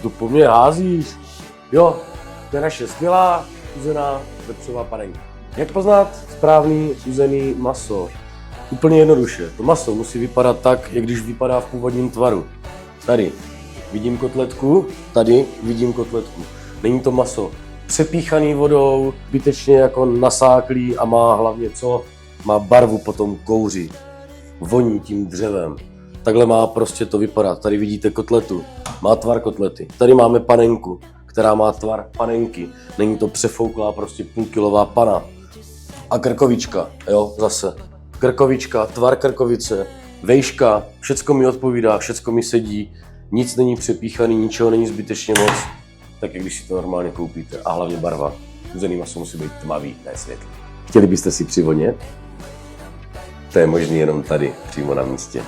to po mně házíš? Jo, to je naše skvělá uzená vepřová panenka. Jak poznat správný uzený maso? Úplně jednoduše. To maso musí vypadat tak, jak když vypadá v původním tvaru. Tady vidím kotletku, tady vidím kotletku. Není to maso přepíchaný vodou, zbytečně jako nasáklý a má hlavně co? Má barvu potom kouří. Voní tím dřevem. Takhle má prostě to vypadat. Tady vidíte kotletu, má tvar kotlety. Tady máme panenku, která má tvar panenky. Není to přefouklá prostě půlkilová pana. A krkovička, jo, zase. Krkovička, tvar krkovice, vejška, všecko mi odpovídá, všecko mi sedí. Nic není přepíchaný, ničeho není zbytečně moc. Tak jak když si to normálně koupíte. A hlavně barva. Uzený maso musí být tmavý, ne světlý. Chtěli byste si přivonět? To je možný jenom tady, přímo na místě.